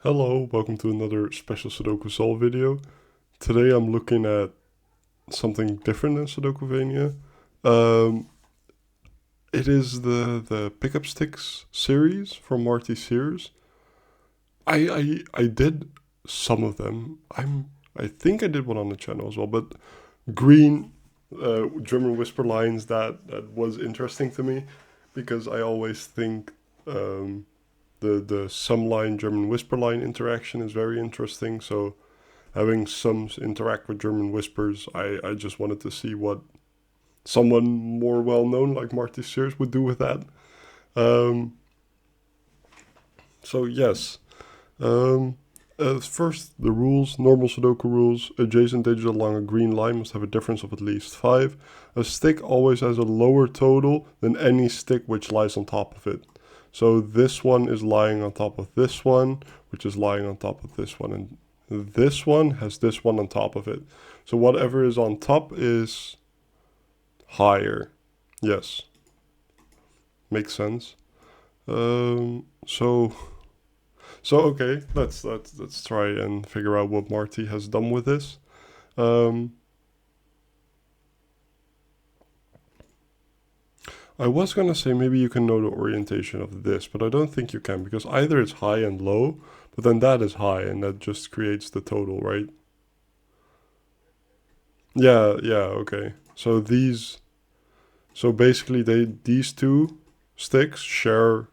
Hello, welcome to another special Sudoku solve video. Today I'm looking at something different than Sudokuvania. Um, it is the pickup sticks series from Marty Sears. I did some of them. I think I did one on the channel as well, but green German whisper lines that was interesting to me because I always think the sum line German whisper line interaction is very interesting. So having sums interact with German whispers, I just wanted to see what someone more well known like Marty Sears would do with that. Um, so yes. Um, First, the rules, normal Sudoku rules. Adjacent digit along a green line must have a difference of at least 5. A stick always has a lower total than any stick which lies on top of it. So this one is lying on top of this one, which is lying on top of this one. And this one has this one on top of it. So whatever is on top is higher. Yes. Makes sense. So okay, let's try and figure out what Marty has done with this. I was gonna say maybe you can know the orientation of this, but I don't think you can because either it's high and low, but then that is high and that just creates the total, right? Yeah, okay. So basically these two sticks share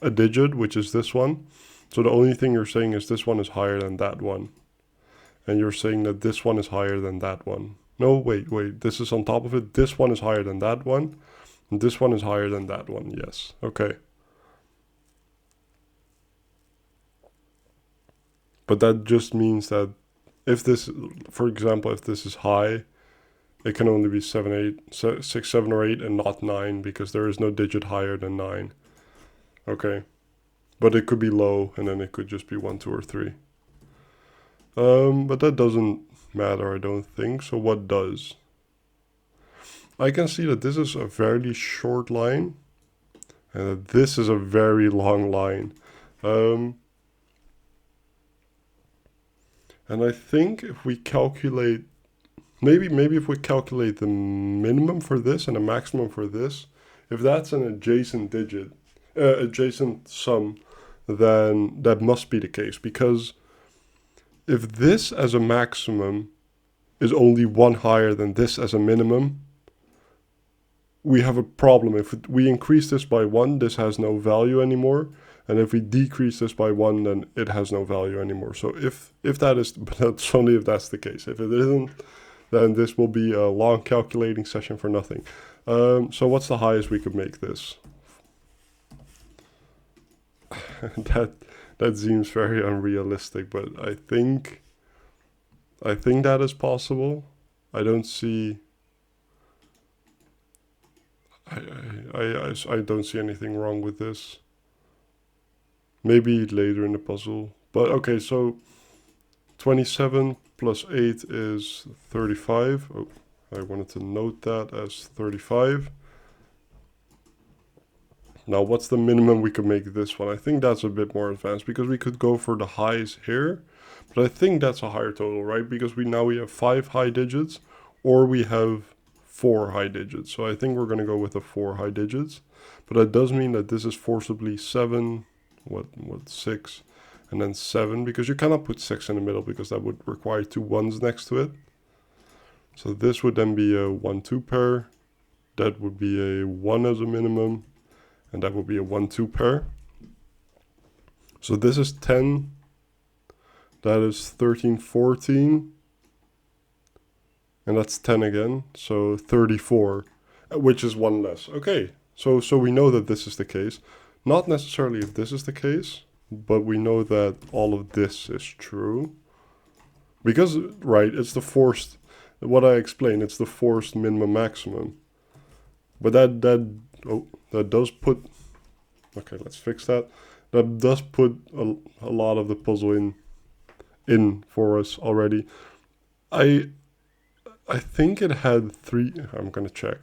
a digit, which is this one. So the only thing you're saying is this one is higher than that one. And you're saying that this one is higher than that one. No, wait, this is on top of it. This one is higher than that one. And this one is higher than that one, yes. Okay. But that just means that if this, for example, if this is high, it can only be 7, 8, 6, 7, or 8 and not 9 because there is no digit higher than 9. Okay. But it could be low and then it could just be 1, 2, or 3. But that doesn't matter, I don't think. So what does? I can see that this is a very short line and that this is a very long line. And I think if we calculate, maybe if we calculate the minimum for this and the maximum for this, if that's an adjacent digit, adjacent sum, then that must be the case. Because if this as a maximum is only one higher than this as a minimum, we have a problem. If we increase this by 1, this has no value anymore. And if we decrease this by 1, then it has no value anymore. So if that is, but that's only if that's the case. If it isn't, then this will be a long calculating session for nothing. So what's the highest we could make this? that seems very unrealistic, but I think that is possible. I don't see. I don't see anything wrong with this. Maybe later in the puzzle. But okay, so 27 plus 8 is 35. Oh, I wanted to note that as 35. Now, what's the minimum we could make this one? I think that's a bit more advanced because we could go for the highs here. But I think that's a higher total, right? Because we have 5 high digits or we have 4 high digits. So I think we're going to go with the 4 high digits. But that does mean that this is forcibly 7, 6, and then 7. Because you cannot put 6 in the middle because that would require 2 1s next to it. So this would then be a 1, 2 pair. That would be a 1 as a minimum. And that would be a 1, 2 pair. So this is 10. That is 13, 14. And that's 10 again. So 34, which is 1 less. Okay, so we know that this is the case. Not necessarily if this is the case, but we know that all of this is true. Because, right, it's the forced, what I explained, it's the forced minimum maximum. But that does put, okay, let's fix that. That does put a lot of the puzzle in for us already. I think it had 3, I'm gonna check.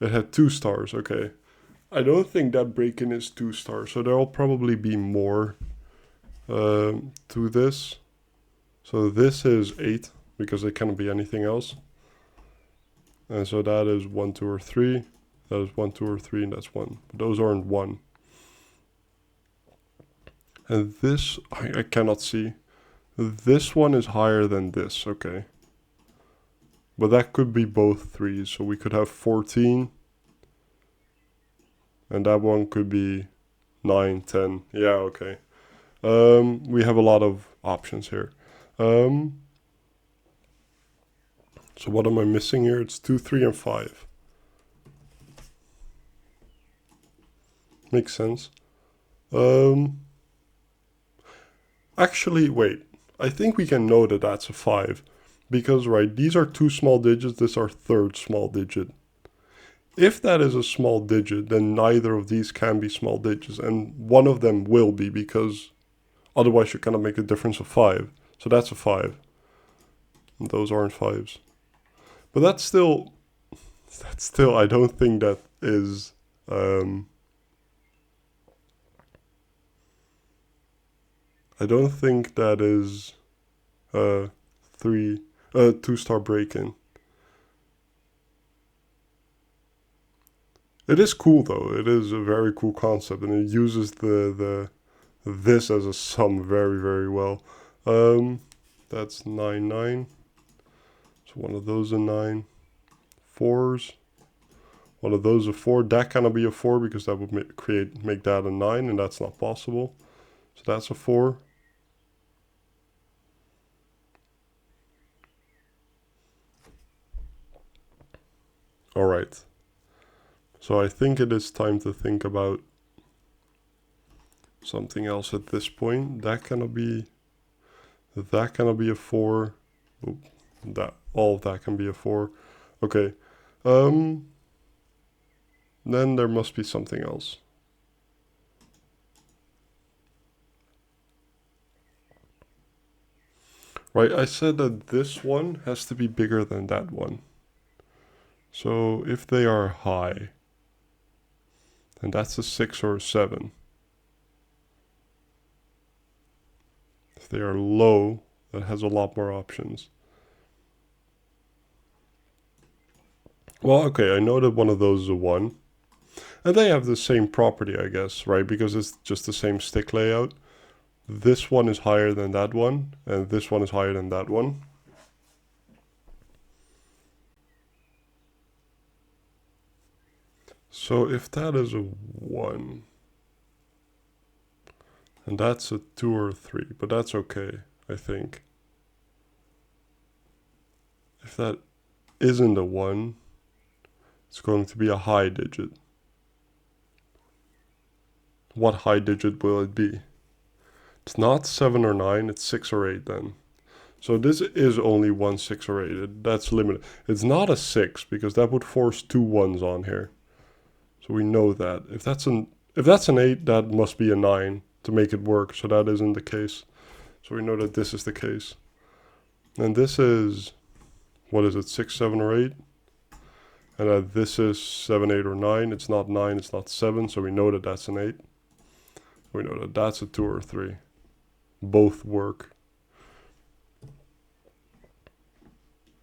It had 2 stars, okay. I don't think that break-in is 2 stars, so there'll probably be more to this. So this is 8 because it cannot be anything else. And so that is 1, 2, or 3. That is 1, 2, or 3, and that's 1. But those aren't 1. And this, I cannot see. This one is higher than this, okay. But that could be both 3s. So we could have 14. And that one could be 9, 10. Yeah, okay. We have a lot of options here. So what am I missing here? It's 2, 3, and 5. Makes sense. Actually, wait. I think we can know that that's a 5. Because, right, these are 2 small digits. This is our 3rd small digit. If that is a small digit, then neither of these can be small digits. And one of them will be, because otherwise you cannot make a difference of 5. So that's a 5. And those aren't 5s. But that's still, I don't think that is, I don't think that is 2-star break-in. It is cool though. It is a very cool concept, and it uses this as a sum very, very well. That's 9, 9. So one of those a 9. 4s. One of those a 4. That cannot be a 4 because that would make that a 9, and that's not possible. So that's a 4. All right. So I think it is time to think about something else at this point. That cannot be a 4. Oop, all of that can be a 4. Okay. Then there must be something else. Right, I said that this one has to be bigger than that one. So if they are high, then that's a 6 or a 7. If they are low, that has a lot more options. Well, okay, I know that one of those is a 1. And they have the same property, I guess, right? Because it's just the same stick layout. This one is higher than that one, and this one is higher than that one. So if that is a 1, and that's a 2 or a 3, but that's okay, I think. If that isn't a 1, it's going to be a high digit. What high digit will it be? It's not 7 or 9, it's 6 or 8 then. So this is only 1, 6, or 8. That's limited. It's not a 6 because that would force 2 1s on here. So we know that. If that's an 8, that must be a 9 to make it work. So that isn't the case. So we know that this is the case. And this is, what is it, 6, 7, or 8? And this is 7, 8, or 9. It's not 9, it's not 7. So we know that that's an 8. We know that that's a 2 or 3. Both work.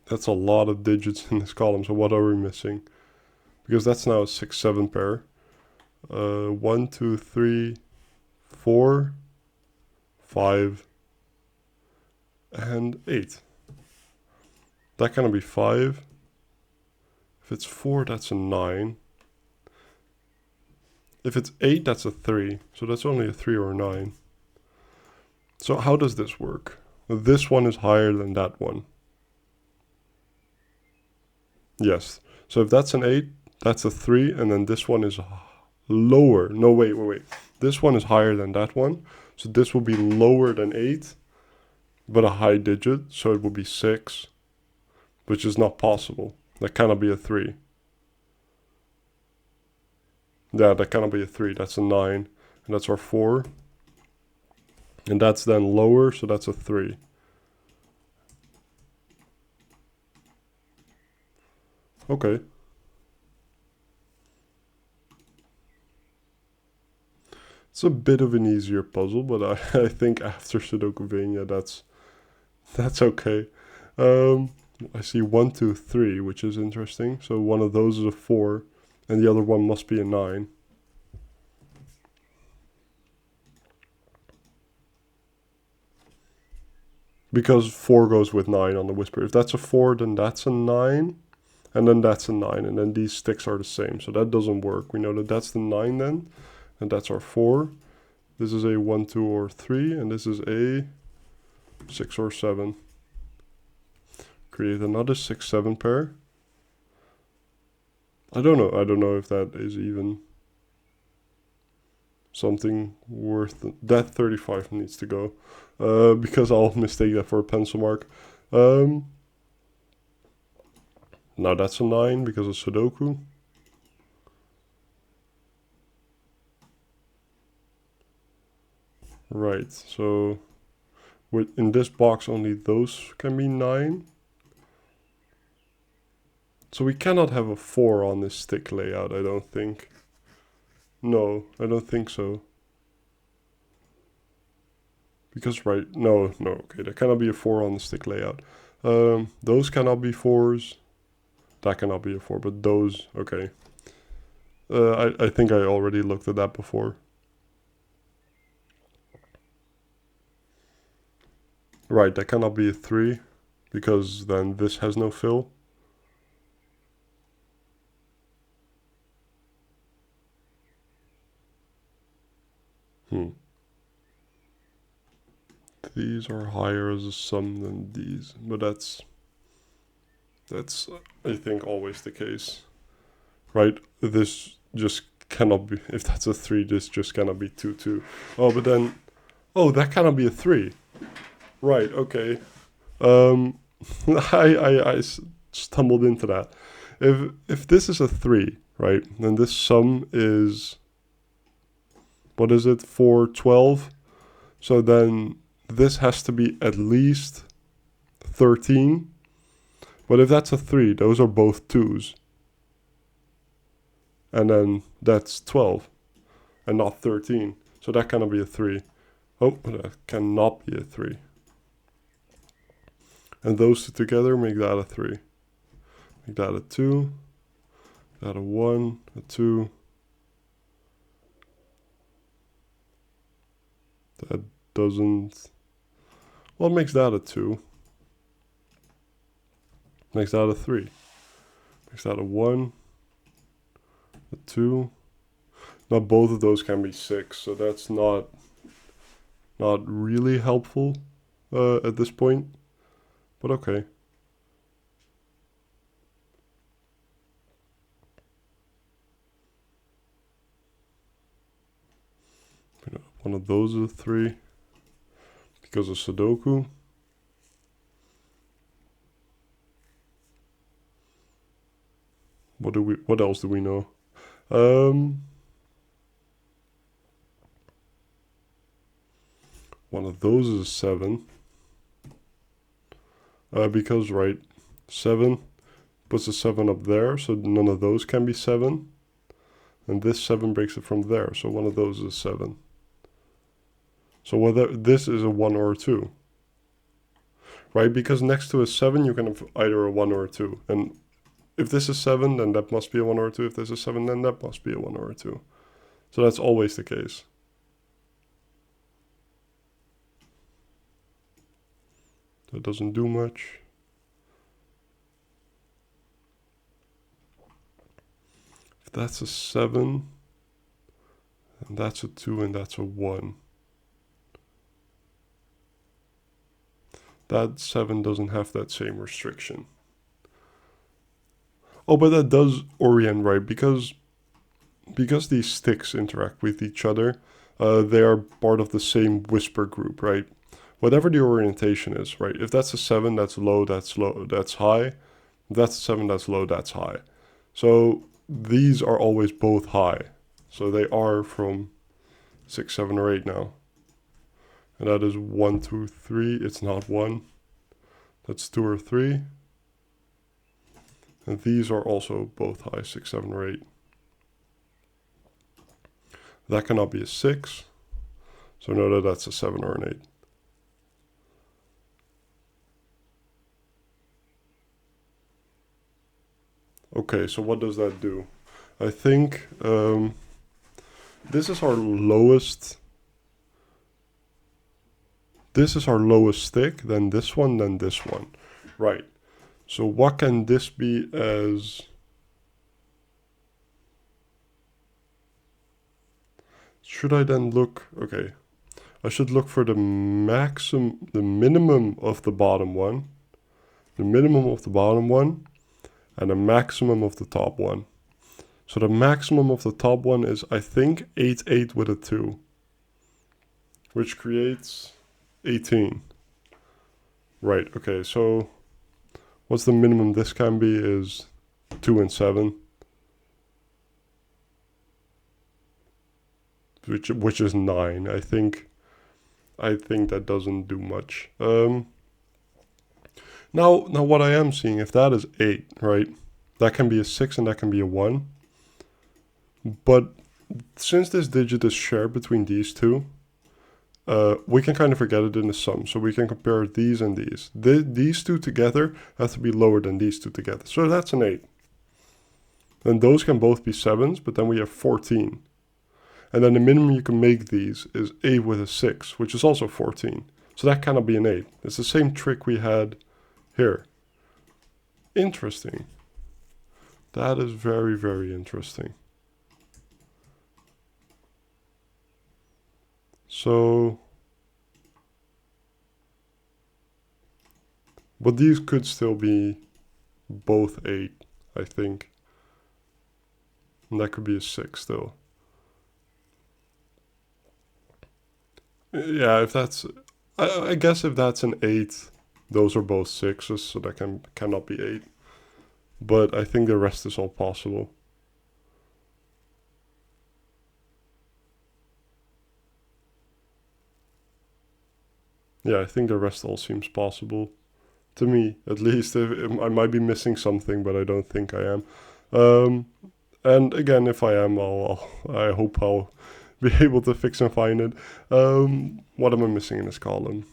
That's a lot of digits in this column. So what are we missing? Because that's now a 6, 7 pair. 1, 2, 3, 4, 5, and 8. That cannot be 5. If it's 4, that's a 9. If it's 8, that's a 3. So that's only a 3 or a 9. So how does this work? This one is higher than that one. Yes. So if that's an 8, that's a 3, and then this one is lower. No, wait. This one is higher than that one. So this will be lower than 8, but a high digit. So it will be 6, which is not possible. That cannot be a 3. Yeah, that cannot be a 3. That's a 9, and that's our 4. And that's then lower, so that's a 3. Okay. It's a bit of an easier puzzle, but I think after Sudokuvania, that's okay. I see 1, 2, 3, which is interesting. So one of those is a 4, and the other one must be a 9. Because 4 goes with 9 on the Whisper. If that's a 4, then that's a 9, and then that's a 9, and then these sticks are the same. So that doesn't work. We know that that's the 9 then, and that's our 4. This is a 1, 2, or 3, and this is a 6 or 7. Create another 6, 7 pair. I don't know if that is even something worth that 35 needs to go, because I'll mistake that for a pencil mark. Now that's a 9 because of Sudoku. Right, so in this box only those can be 9. So we cannot have a 4 on this stick layout, I don't think. No, I don't think so. Because, right, no, okay, there cannot be a 4 on the stick layout. Those cannot be 4s. That cannot be a 4, but those, okay. I think I already looked at that before. Right, that cannot be a 3, because then this has no fill. These are higher as a sum than these, but that's I think always the case, right? This just cannot be, if that's a 3, this just cannot be 2, 2. Oh, but then, oh, that cannot be a 3. Right, okay. I stumbled into that. If this is a 3, right, then this sum is, what is it, 4, 12? So then this has to be at least 13. But if that's a 3, those are both 2s. And then that's 12 and not 13. So that cannot be a 3. Oh, that cannot be a 3. And those two together make that a 3. Make that a 2. That a 1, a 2. That doesn't... Well, it makes that a 2. Makes that a 3. Makes that a 1. A 2. Now both of those can be 6, so that's not really helpful at this point. But okay. One of those is a 3 because of Sudoku. What else do we know? One of those is a 7. Because, right, 7 puts a 7 up there, so none of those can be 7. And this 7 breaks it from there, so one of those is a 7. So whether this is a 1 or a 2. Right, because next to a 7 you can have either a 1 or a 2. And if this is 7, then that must be a 1 or a 2. If this is 7, then that must be a 1 or a 2. So that's always the case. That doesn't do much. If that's a 7, and that's a 2, and that's a 1. That 7 doesn't have that same restriction. Oh, but that does orient, right? Because these sticks interact with each other, they are part of the same whisper group, right? Whatever the orientation is, right? If that's a 7, that's low, that's high. If that's a 7, that's low, that's high. So these are always both high. So they are from 6, 7, or 8 now. And that is 1, 2, 3. It's not 1. That's 2 or 3. And these are also both high, 6, 7, or 8. That cannot be a 6. So know that that's a 7 or an 8. Okay, so what does that do? I think this is our lowest. This is our lowest stick, then this one, then this one. Right. So what can this be as? Should I then look? Okay. I should look for the minimum of the bottom one, the minimum of the bottom one, and the maximum of the top one. So the maximum of the top one is, I think, 8, 8 with a 2, which creates 18. Right, okay, so what's the minimum this can be is 2 and 7. Which is 9. I think that doesn't do much. Now what I am seeing, if that is 8, right? That can be a 6 and that can be a 1. But since this digit is shared between these two, we can kind of forget it in the sum. So we can compare these and these. These two together have to be lower than these two together. So that's an 8. And those can both be 7s, but then we have 14. And then the minimum you can make these is 8 with a 6, which is also 14. So that cannot be an 8. It's the same trick we had here. Interesting. That is very, very interesting. So, but these could still be both 8, I think. And that could be a 6 still. Yeah, if that's, I guess if that's an 8, those are both 6s, so that cannot be 8. But I think the rest is all possible. Yeah, I think the rest all seems possible. To me, at least. I might be missing something, but I don't think I am. And again, if I am, I hope I'll be able to fix and find it. What am I missing in this column?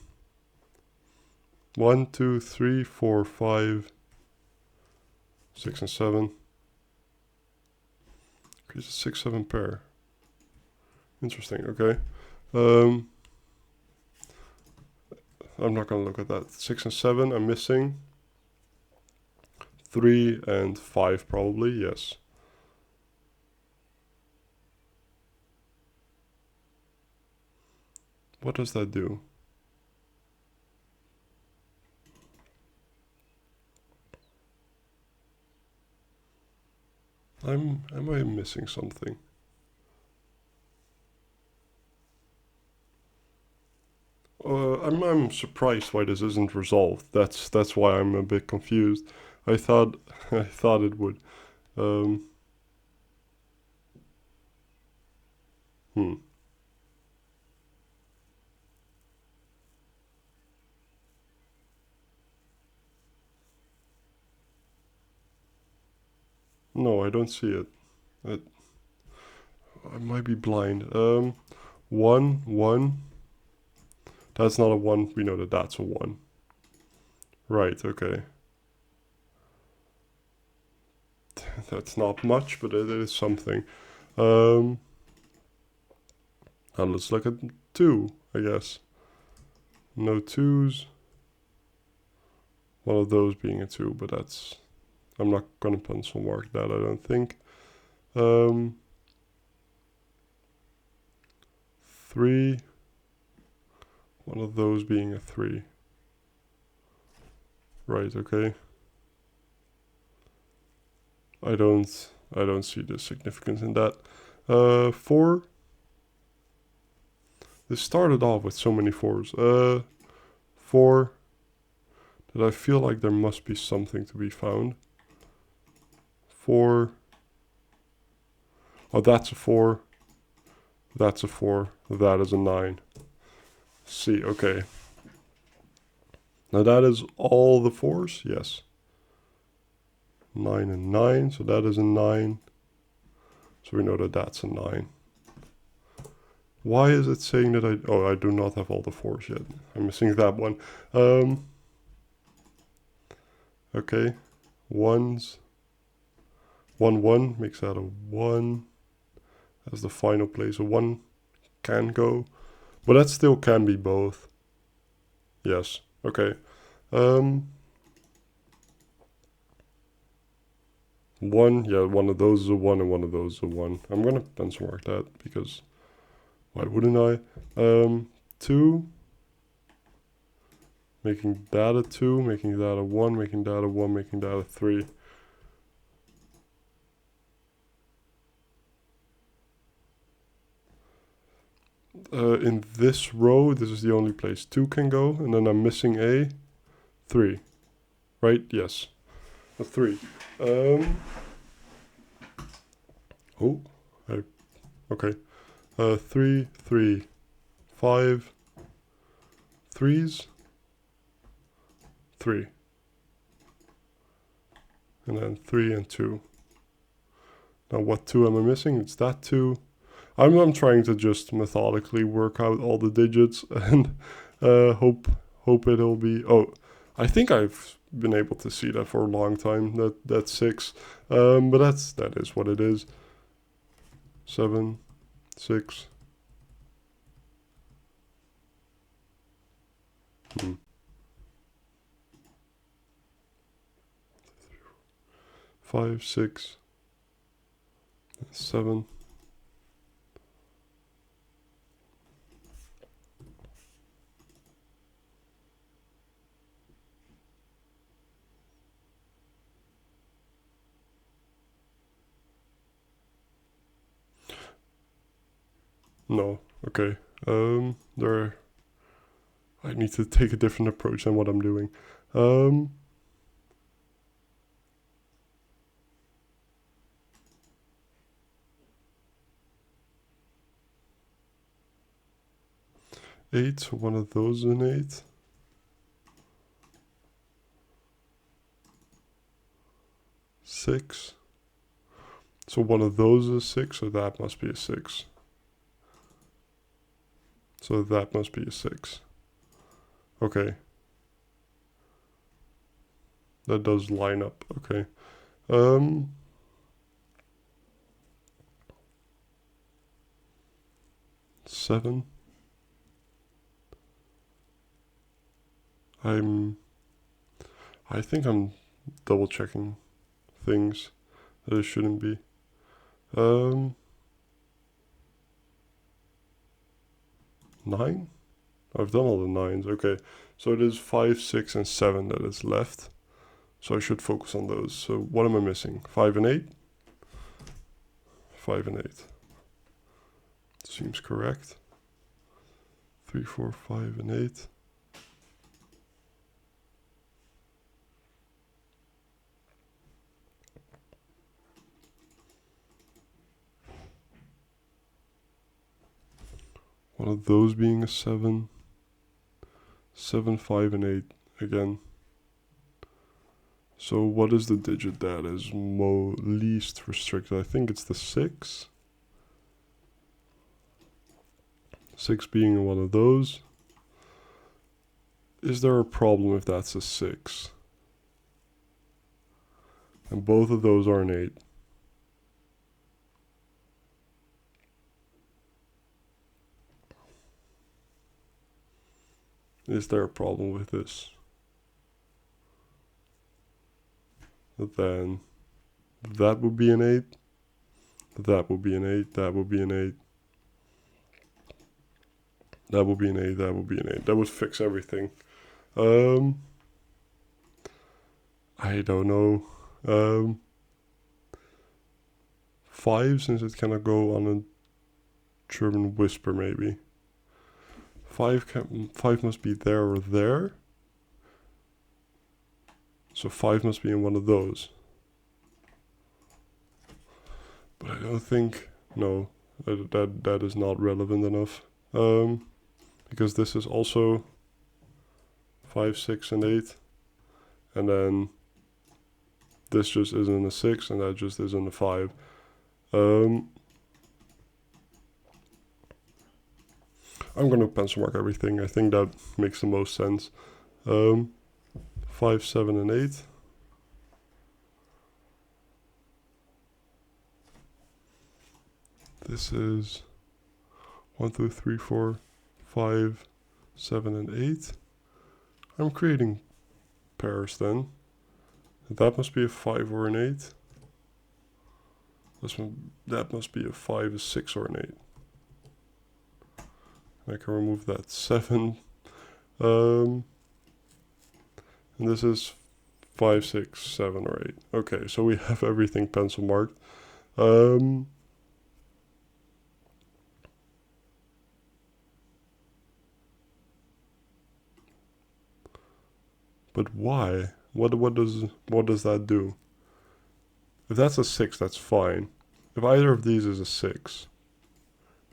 1, 2, 3, 4, 5, 6, and 7. Creates a 6, 7 pair. Interesting, okay. I'm not going to look at that. 6 and 7, I'm missing. 3 and 5 probably, yes. What does that do? Am I missing something? I'm surprised why this isn't resolved. That's why I'm a bit confused. I thought it would. No, I don't see it. I might be blind. 1, 1. That's not a 1. We know that that's a 1. Right, okay. That's not much, but it is something. And let's look at 2, I guess. No 2s. One of those being a 2, but that's... I'm not going to pencil mark that, I don't think. 3. One of those being a 3. Right, okay. I don't see the significance in that. 4. This started off with so many 4s. 4. That I feel like there must be something to be found. 4. Oh, that's a 4. That's a 4. That is a 9. See, okay. Now that is all the 4s? Yes. 9 and 9, so that is a 9. So we know that that's a 9. Why is it saying that I do not have all the 4s yet. I'm missing that one. Okay, 1s. 1, 1 makes that a 1. That's the final place. A 1 can go. But that still can be both. Yes, okay. 1, yeah, one of those is a 1 and one of those is a 1. I'm gonna pencil mark that because why wouldn't I? 2, making that a 2, making that a 1, making that a 1, making that a 3. In this row, this is the only place 2 can go, and then I'm missing a 3. Right? Yes. A 3. Okay. 3, 3, 5, 3s, 3. And then 3 and 2. Now what 2 am I missing? It's that 2. I'm trying to just methodically work out all the digits and hope it'll be... Oh, I think I've been able to see that for a long time. That's 6. But that is what it is. 7, 6. 5, 6, 7. No, okay. I need to take a different approach than what I'm doing. 8, so one of those is an 8. 6. So one of those is a 6, so that must be a 6. So that must be a 6. Okay. That does line up, okay. 7. I think I'm double checking things that it shouldn't be. 9? I've done all the 9s, okay. So it is 5, 6, and 7 that is left. So I should focus on those. So what am I missing? 5 and 8? 5 and 8. Seems correct. 3, 4, 5, and 8. One of those being a 7. 7, 5, and 8 again. So what is the digit that is least restricted? I think it's the 6. 6 being one of those. Is there a problem if that's a 6? And both of those are an 8. Is there a problem with this? Then that would be an 8. That would be an 8. That would be an 8. That would be an 8. That would be an 8. That would fix everything. I don't know. 5, since it cannot go on a German whisper, maybe. 5 must be there or there. So 5 must be in one of those. But I don't think, no, that is not relevant enough. Because this is also 5, 6, and 8. And then this just isn't a 6, and that just isn't a 5. I'm going to pencil mark everything. I think that makes the most sense. 5, 7, and 8. This is 1, 2, 3, 4, 5, 7, and 8. I'm creating pairs then. That must be a 5 or an 8. That must be a 5, a 6, or an 8. I can remove that 7. And this is 5, 6, 7, or 8. Okay, so we have everything pencil marked. But why? What does that do? If that's a 6, that's fine. If either of these is a 6,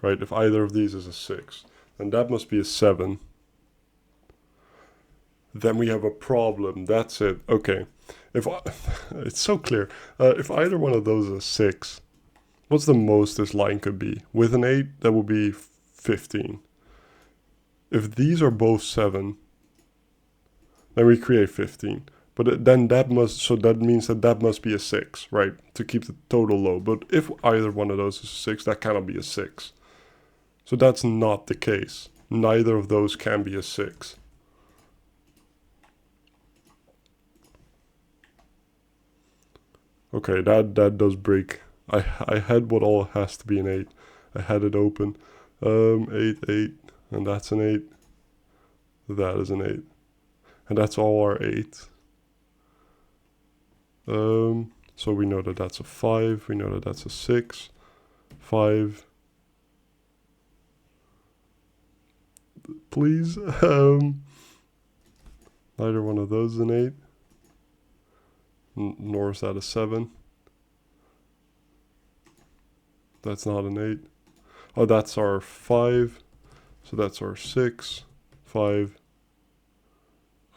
right? If either of these is a 6, then that must be a 7. Then we have a problem. That's it. Okay. It's so clear. If either one of those is a 6, what's the most this line could be? With an 8, that would be 15. If these are both 7, then we create 15. But then that means that must be a 6, right? To keep the total low. But if either one of those is a 6, that cannot be a 6. So that's not the case. Neither of those can be a 6. Okay, that does break. I had what all has to be an 8. I had it open. 8, 8, and that's an 8. That is an 8. And that's all our 8. So we know that that's a 5. We know that that's a 6. 5. Please. Neither one of those is an 8. Nor is that a 7. That's not an 8. Oh, that's our 5. So that's our 6. 5.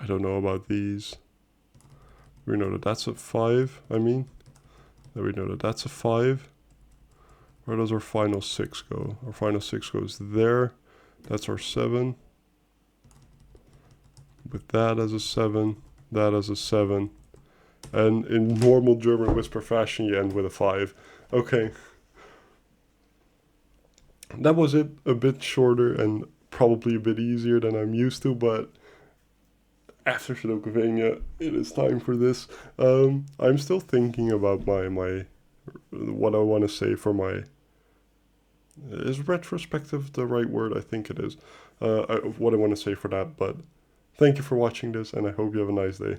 I don't know about these. We know that that's a 5, Then we know that that's a 5. Where does our final 6 go? Our final 6 goes there. That's our 7. With that as a 7. That as a 7. And in normal German whisper fashion, you end with a 5. Okay. That was it. A bit shorter and probably a bit easier than I'm used to, but after Sudokuvania, it is time for this. I'm still thinking about my what I want to say for my... Is retrospective the right word? I think it is. What I want to say for that, but thank you for watching this, and I hope you have a nice day.